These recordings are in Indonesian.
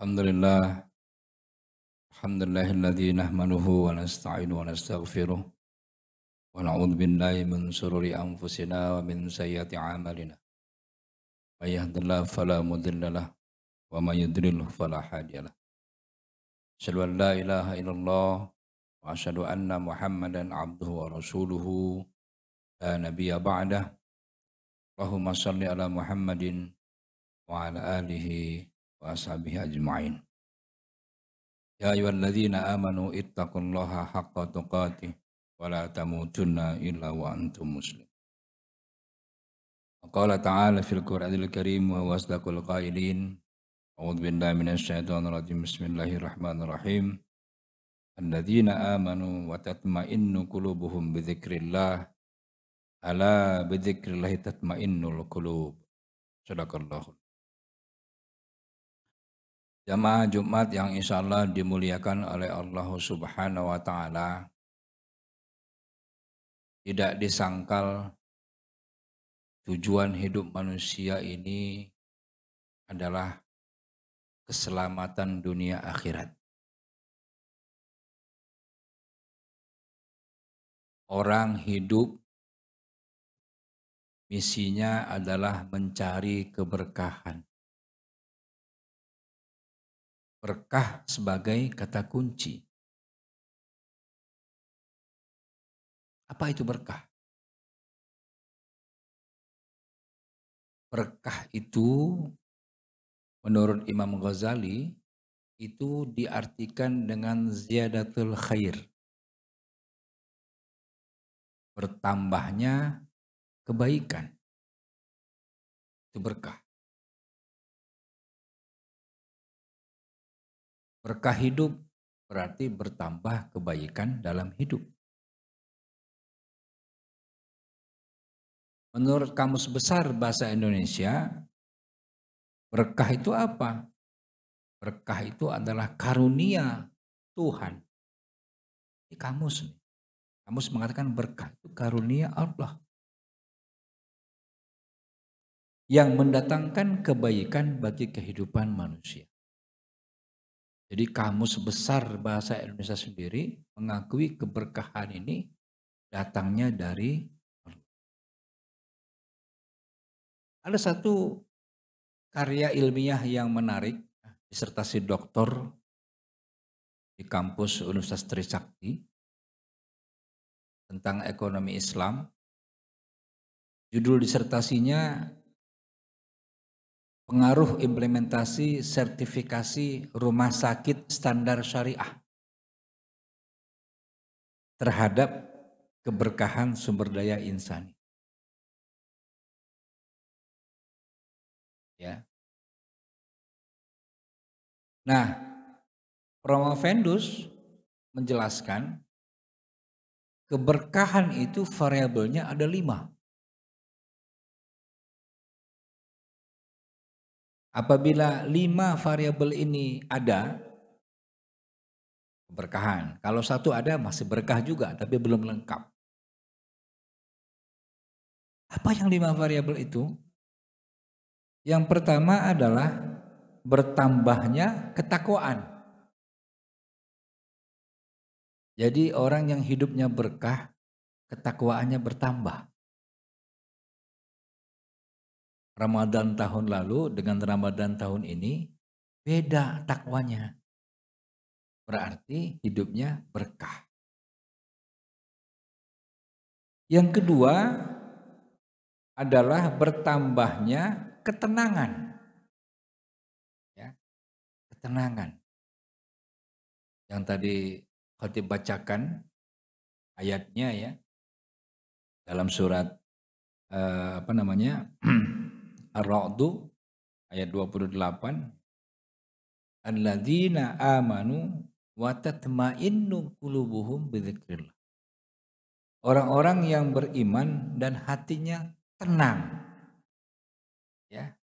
Alhamdulillah, alhamdulillahilladzi nahmaduhu wa nasta'inu wa nastaghfiruh wa na'udzu billahi min shururi anfusina wa min sayyiati a'malina. May yahdihillahu fala mudilla lahu wa may yudlil fala hadiyalah. Asyhadu an la ilaha illallah wa asyhadu anna Muhammadan abduhu wa rasuluhu la nabiyya ba'dah. Allahumma shalli ala Muhammadin wa ala alihi wa ashabihi ajma'in. Ya ayyuhalladzina amanu ittaqullaha haqqa tuqatih wa la tamutunna illa wa antum muslimun. Qala ta'ala fil Qur'anil Karim wa huwa asdaqul qailin. A'udzu billahi minasy syaithanir rajim. Bismillahirrahmanirrahim. Alladzina amanu wa tatma'innu qulubuhum bi dzikrillah. Ala bi dzikrillah tatma'innul qulub. Shadaqallahu. Jamaah Jumat yang insyaallah dimuliakan oleh Allah Subhanahu wa taala. Tidak disangkal tujuan hidup manusia ini adalah keselamatan dunia akhirat. Orang hidup misinya adalah mencari keberkahan. Berkah sebagai kata kunci. Apa itu berkah? Berkah itu menurut Imam Ghazali itu diartikan dengan ziyadatul khair. Bertambahnya kebaikan. Itu berkah. Berkah hidup berarti bertambah kebaikan dalam hidup. Menurut Kamus Besar Bahasa Indonesia, berkah itu apa? Berkah itu adalah karunia Tuhan. Ini kamus. Kamus mengatakan berkah itu karunia Allah. Yang mendatangkan kebaikan bagi kehidupan manusia. Jadi Kamus Besar Bahasa Indonesia sendiri mengakui keberkahan ini datangnya dari Allah. Ada satu karya ilmiah yang menarik, disertasi doktor di kampus Universitas Trisakti tentang ekonomi Islam. Judul disertasinya Pengaruh Implementasi Sertifikasi Rumah Sakit Standar Syariah terhadap keberkahan sumber daya insani. Ya. Nah, Promovendus menjelaskan keberkahan itu variabelnya ada 5. Apabila 5 variabel ini ada, keberkahan. Kalau 1 ada masih berkah juga, tapi belum lengkap. Apa yang 5 variabel itu? Yang pertama adalah bertambahnya ketakwaan. Jadi orang yang hidupnya berkah, ketakwaannya bertambah. Ramadan tahun lalu dengan Ramadan tahun ini beda takwanya. Berarti hidupnya berkah. Yang kedua adalah bertambahnya ketenangan. Ya, ketenangan. Yang tadi khatib bacakan ayatnya ya dalam surat Ar-Ra'du ayat 28. Alladzina amanu wa tatma'innu qulubuhum bidzikrillah. Orang-orang yang beriman dan hatinya tenang. Ya.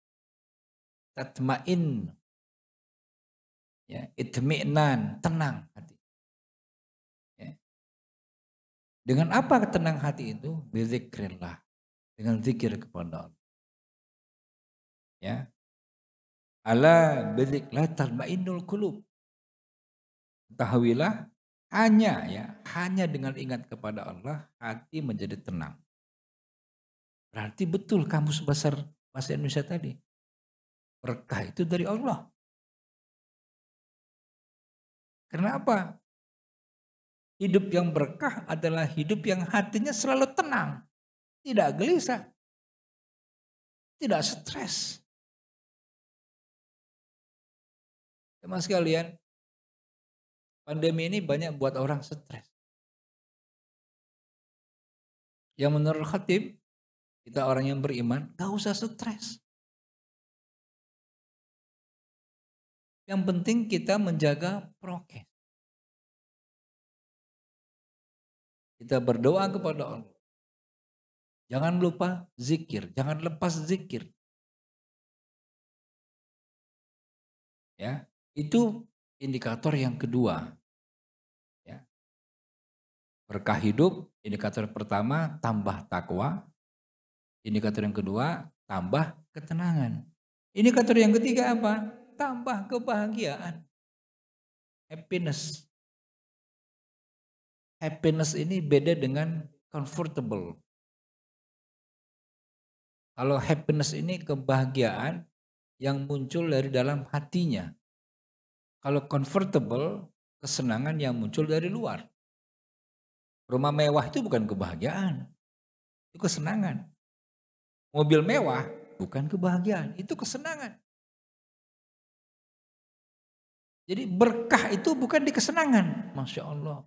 Tatma'in. Ya, itmi'nan, tenang hati. Ya. Dengan apa tenang hati itu? Bidzikrillah. Dengan zikir kepada Allah. Ya. Ala bidzikrillah tatmainnul qulub. Ketahuilah hanya dengan ingat kepada Allah hati menjadi tenang. Berarti betul kamus besar bahasa Indonesia tadi. Berkah itu dari Allah. Kenapa? Hidup yang berkah adalah hidup yang hatinya selalu tenang. Tidak gelisah. Tidak stres. Teman sekalian, pandemi ini banyak buat orang stres. Yang menurut khatib, kita orang yang beriman, gak usah stres. Yang penting kita menjaga prokes. Kita berdoa kepada Allah. Jangan lupa zikir, jangan lepas zikir. Ya, itu indikator yang kedua. Ya. Berkah hidup, indikator pertama tambah takwa. Indikator yang kedua tambah ketenangan. Indikator yang ketiga apa? Tambah kebahagiaan. Happiness. Happiness ini beda dengan comfortable. Kalau happiness ini kebahagiaan yang muncul dari dalam hatinya. Kalau comfortable, kesenangan yang muncul dari luar. Rumah mewah itu bukan kebahagiaan, itu kesenangan. Mobil mewah bukan kebahagiaan, itu kesenangan. Jadi berkah itu bukan di kesenangan, Masya Allah.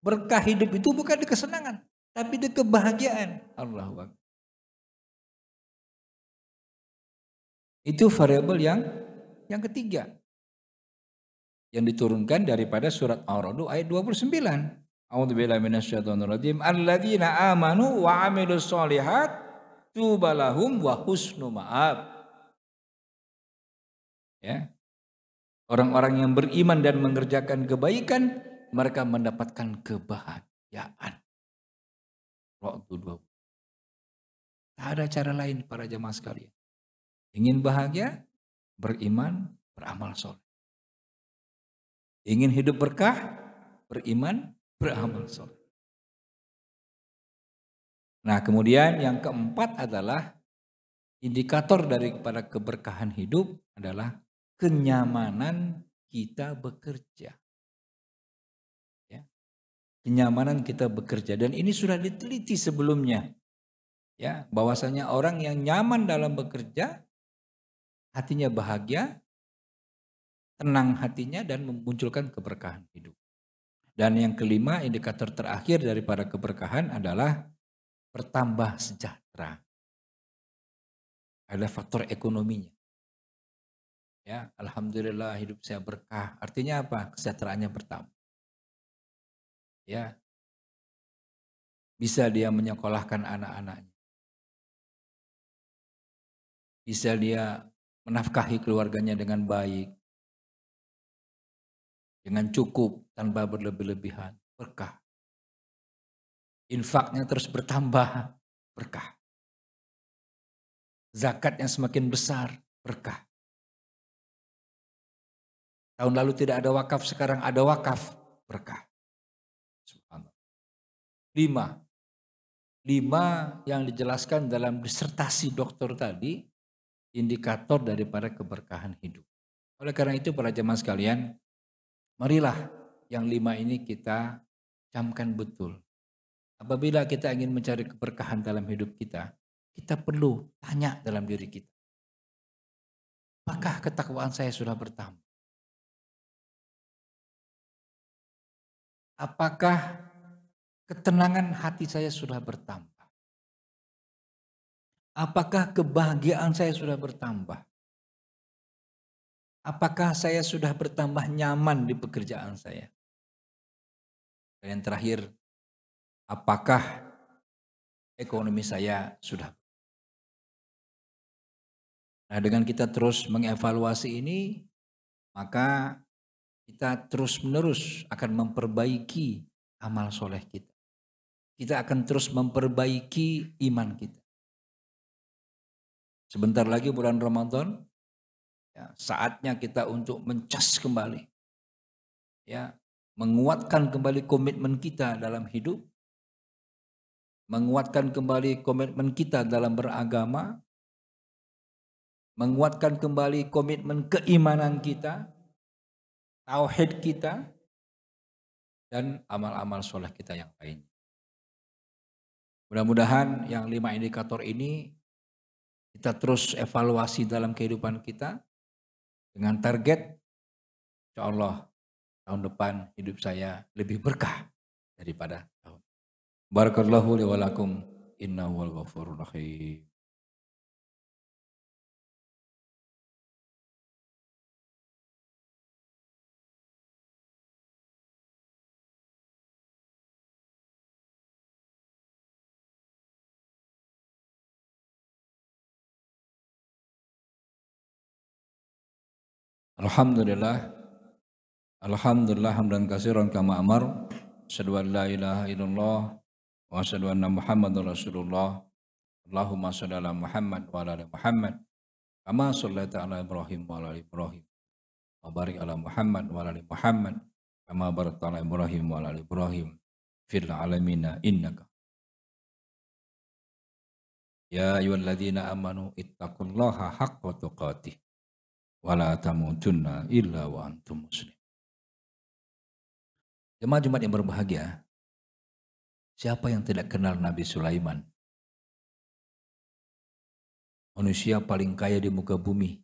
Berkah hidup itu bukan di kesenangan, tapi di kebahagiaan. Allahu Akbar. Itu variabel yang ketiga. Yang diturunkan daripada surat Ar-Ra'd ayat 29. A'udzubillahi minasyaitonirrajim. Alladzina amanu wa 'amilus sholihat tubalahum wa husnu ma'ab. Ya. Orang-orang yang beriman dan mengerjakan kebaikan, mereka mendapatkan kebahagiaan. Ra'd 20. Tak ada cara lain para jamaah sekalian. Ingin bahagia, beriman, beramal soleh. Ingin hidup berkah, beriman, beramal soleh. Nah, kemudian yang keempat adalah indikator daripada keberkahan hidup adalah kenyamanan kita bekerja. Ya. Kenyamanan kita bekerja, dan ini sudah diteliti sebelumnya. Ya, bahwasanya orang yang nyaman dalam bekerja, hatinya bahagia, tenang hatinya, dan memunculkan keberkahan hidup. Dan yang kelima, indikator terakhir daripada keberkahan adalah bertambah sejahtera. Ada faktor ekonominya. Ya, alhamdulillah hidup saya berkah. Artinya apa? Kesejahteraannya bertambah. Ya. Bisa dia menyekolahkan anak-anaknya. Bisa dia menafkahi keluarganya dengan baik. Dengan cukup, tanpa berlebih-lebihan. Berkah. Infaknya terus bertambah. Berkah. Zakatnya semakin besar. Berkah. Tahun lalu tidak ada wakaf, sekarang ada wakaf. Berkah. Subhanallah. 5 yang dijelaskan dalam disertasi dokter tadi, indikator daripada keberkahan hidup. Oleh karena itu para jemaah sekalian, marilah yang 5 ini kita camkan betul. Apabila kita ingin mencari keberkahan dalam hidup kita, kita perlu tanya dalam diri kita. Apakah ketakwaan saya sudah bertambah? Apakah ketenangan hati saya sudah bertambah? Apakah kebahagiaan saya sudah bertambah? Apakah saya sudah bertambah nyaman di pekerjaan saya? Dan yang terakhir, apakah ekonomi saya sudah? Nah, dengan kita terus mengevaluasi ini, maka kita terus-menerus akan memperbaiki amal soleh kita. Kita akan terus memperbaiki iman kita. Sebentar lagi bulan Ramadan, Ya, saatnya kita untuk mencas kembali, ya, menguatkan kembali komitmen kita dalam hidup, menguatkan kembali komitmen kita dalam beragama, menguatkan kembali komitmen keimanan kita, tauhid kita, dan amal-amal soleh kita yang lain. Mudah-mudahan yang 5 indikator ini kita terus evaluasi dalam kehidupan kita dengan target, insya Allah tahun depan hidup saya lebih berkah daripada tahun. Barakallahu li wa lakum innahu wal ghafurur rahim. Alhamdulillah, alhamdulillah hamdan katsiran kama amar. Asyhadu an la ilaha illallah wa asyhadu anna Muhammadar Rasulullah. Allahumma shalli ala Muhammad wa ala ali Muhammad. Kama shallaita ala Ibrahim wa ala ali Ibrahim. Wa barik ala Muhammad wa ala ali Muhammad. Kama barakta ala Ibrahim wa ala ali Ibrahim fil alamin innaka. Ya ayyuhalladzina amanu ittaqullaha haqqa tuqatih wa la tamutunna illa wa antum muslimun. Jemaah Jumat yang berbahagia, siapa yang tidak kenal Nabi Sulaiman? Manusia paling kaya di muka bumi.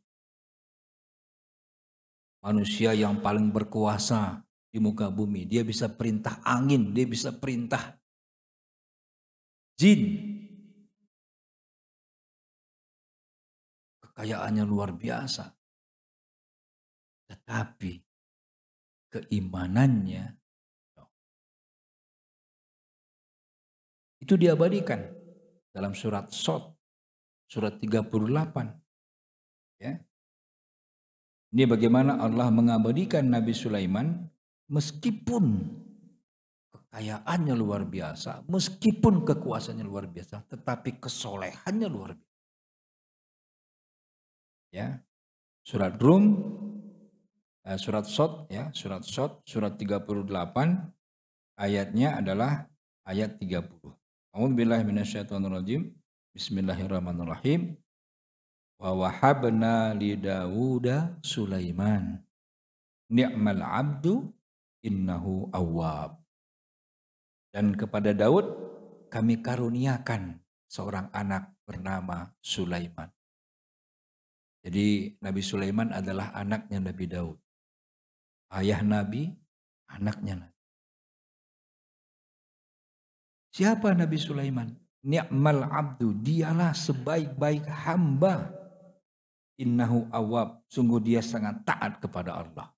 Manusia yang paling berkuasa di muka bumi. Dia bisa perintah angin, dia bisa perintah jin. Kekayaannya luar biasa. Tetapi keimanannya itu diabadikan dalam surat Shad, surat 38. Ya. Ini bagaimana Allah mengabadikan Nabi Sulaiman meskipun kekayaannya luar biasa, meskipun kekuasaannya luar biasa, tetapi kesolehannya luar biasa. Ya. Surat Rum, surat Shad, ya, surat Shad, surat 38, ayatnya adalah ayat 30. A'udzubillahi minasyaitonirrajim. Bismillahirrahmanirrahim. Wa wahabna li Dawuda Sulaiman. Ni'mal abdu innahu awwab. Dan kepada Daud kami karuniakan seorang anak bernama Sulaiman. Jadi Nabi Sulaiman adalah anaknya Nabi Daud. Ayah Nabi, anaknya Nabi. Siapa Nabi Sulaiman? Ni'mal abdu, dialah sebaik-baik hamba. Innahu awwab, sungguh dia sangat taat kepada Allah.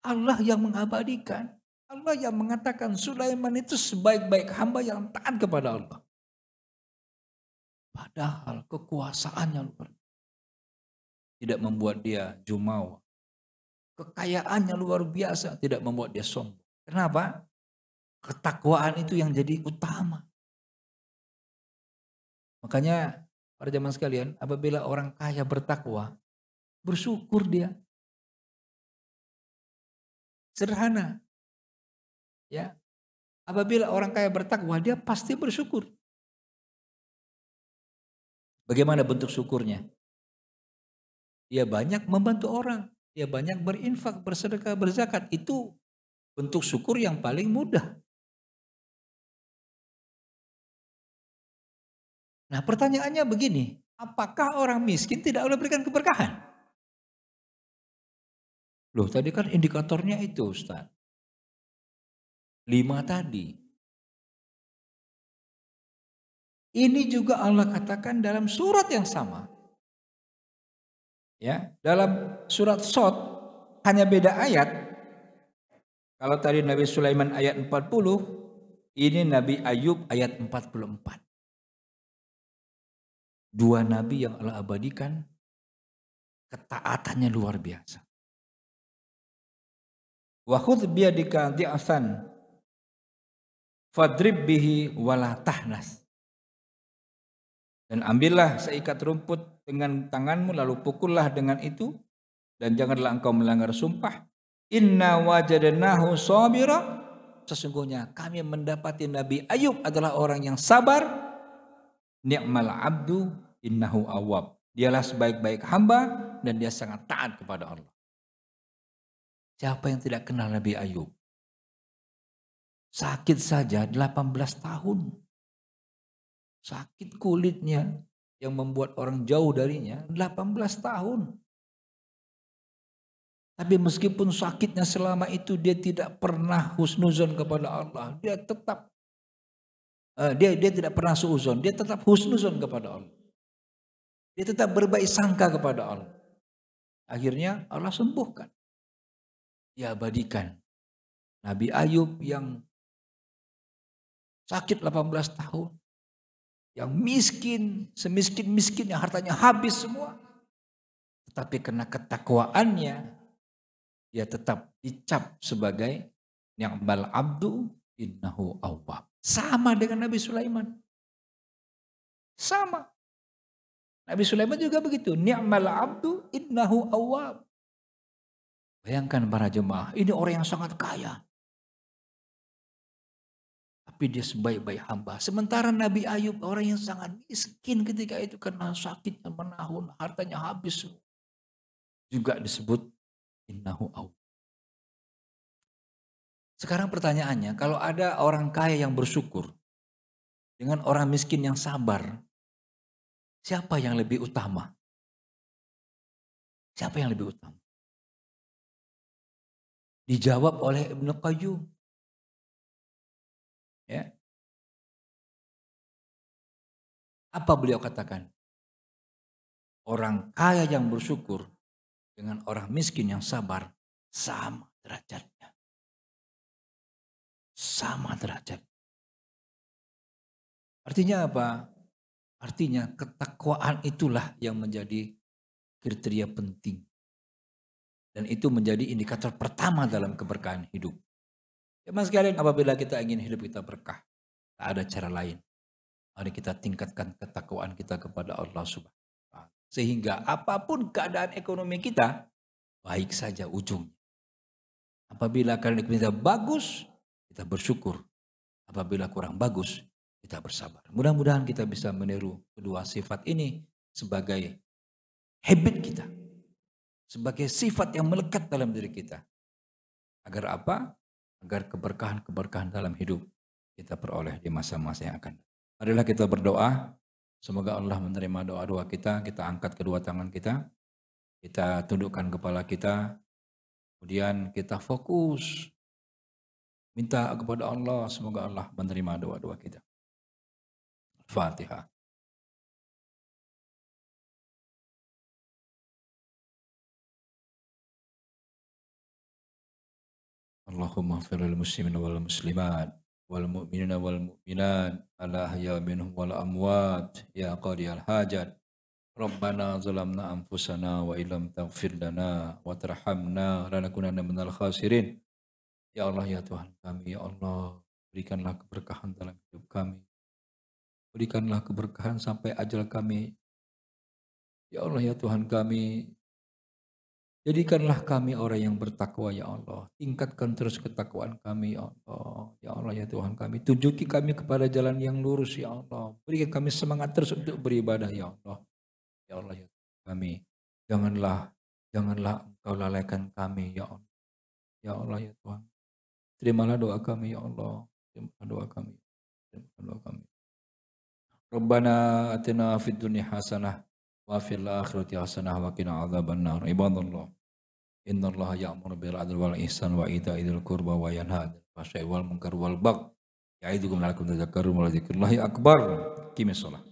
Allah yang mengabadikan, Allah yang mengatakan Sulaiman itu sebaik-baik hamba yang taat kepada Allah. Padahal kekuasaannya luar biasa. Tidak membuat dia jumawa. Kekayaannya luar biasa tidak membuat dia sombong. Kenapa? Ketakwaan itu yang jadi utama. Makanya para jemaah sekalian, apabila orang kaya bertakwa, bersyukur dia. Sederhana. Ya. Apabila orang kaya bertakwa, dia pasti bersyukur. Bagaimana bentuk syukurnya? Dia banyak membantu orang, dia banyak berinfak, bersedekah, berzakat. Itu bentuk syukur yang paling mudah. Nah, pertanyaannya begini, apakah orang miskin tidak boleh berikan keberkahan? Loh, tadi kan indikatornya itu, Ustaz. 5 tadi. Ini juga Allah katakan dalam surat yang sama. Ya, dalam surat Shad hanya beda ayat. Kalau tadi Nabi Sulaiman ayat 40, ini Nabi Ayub ayat 44. Dua nabi yang Allah abadikan ketaatannya luar biasa. Wa khudh biyadika di'asan fadrib bihi wala tahnas. Dan ambillah seikat rumput dengan tanganmu lalu pukullah dengan itu dan janganlah engkau melanggar sumpah. Inna wajadnahu sabira. Sesungguhnya kami mendapati Nabi Ayub adalah orang yang sabar. Ni'mal abdu innahu awwab. Dialah sebaik-baik hamba dan dia sangat taat kepada Allah. Siapa yang tidak kenal Nabi Ayub? Sakit saja 18 tahun. Sakit kulitnya yang membuat orang jauh darinya 18 tahun. Tapi meskipun sakitnya selama itu dia tidak pernah husnuzon kepada Allah. Dia tetap dia tidak pernah suuzon, dia tetap husnuzon kepada Allah. Dia tetap berbaik sangka kepada Allah. Akhirnya Allah sembuhkan. Diabadikan. Nabi Ayub yang sakit 18 tahun. Yang miskin, semiskin-miskinnya hartanya habis semua. Tetapi karena ketakwaannya, dia tetap dicap sebagai ni'mal abdu innahu awwab. Sama dengan Nabi Sulaiman. Sama. Nabi Sulaiman juga begitu. Ni'mal abdu innahu awwab. Bayangkan para jemaah, ini orang yang sangat kaya. Tapi dia sebaik-baik hamba. Sementara Nabi Ayub orang yang sangat miskin ketika itu karena sakitnya menahun, hartanya habis. Juga disebut innahu awwab. Sekarang pertanyaannya, kalau ada orang kaya yang bersyukur dengan orang miskin yang sabar, siapa yang lebih utama? Siapa yang lebih utama? Dijawab oleh Ibnu Qayyum. Ya. Apa beliau katakan? Orang kaya yang bersyukur dengan orang miskin yang sabar sama derajatnya. Sama derajat. Artinya apa? Artinya ketakwaan itulah yang menjadi kriteria penting. Dan itu menjadi indikator pertama dalam keberkahan hidup. Teman sekalian, apabila kita ingin hidup kita berkah, tak ada cara lain. Mari kita tingkatkan ketakwaan kita kepada Allah Subhanahu wa Ta'ala. Sehingga apapun keadaan ekonomi kita, baik saja ujung. Apabila keadaan ekonomi kita bagus, kita bersyukur. Apabila kurang bagus, kita bersabar. Mudah-mudahan kita bisa meniru kedua sifat ini sebagai habit kita. Sebagai sifat yang melekat dalam diri kita. Agar apa? Agar keberkahan-keberkahan dalam hidup kita peroleh di masa-masa yang akan datang. Marilah kita berdoa. Semoga Allah menerima doa-doa kita. Kita angkat kedua tangan kita. Kita tundukkan kepala kita. Kemudian kita fokus. Minta kepada Allah. Semoga Allah menerima doa-doa kita. Al-Fatihah. Allahumma firil muslimin wal muslimat wal mu'minina wal mu'minat ala ahya minhum wal amwat ya qadiyal hajat Rabbana zalamna anfusana wa illam taghfir lana wa tarhamna lanakunanna minal khasirin. Ya Allah ya Tuhan kami, ya Allah berikanlah keberkahan dalam hidup kami. Berikanlah keberkahan sampai ajal kami. Ya Allah ya Tuhan kami, jadikanlah kami orang yang bertakwa ya Allah. Tingkatkan terus ketakwaan kami ya Allah. Ya Allah ya Tuhan kami. Tunjuki kami kepada jalan yang lurus ya Allah. Berikan kami semangat terus untuk beribadah ya Allah. Ya Allah ya Tuhan kami. Janganlah Engkau lalaikan kami ya Allah. Ya Allah ya Tuhan. Terimalah doa kami ya Allah. Terimalah doa kami. Terimalah doa kami. Rabbana atina fid dunya hasanah wa fil akhirati hasanah wa qina adzabannar. Ibadallah. Innallaha ya'muru bil 'adli wal ihsan wa ita'i dzil qurba wa yanha 'anil fahsya'i wal munkar wal baghi. Ya'idukum la'allakum tadhakkarun wa dzikrullahi akbar. Qimis shalah.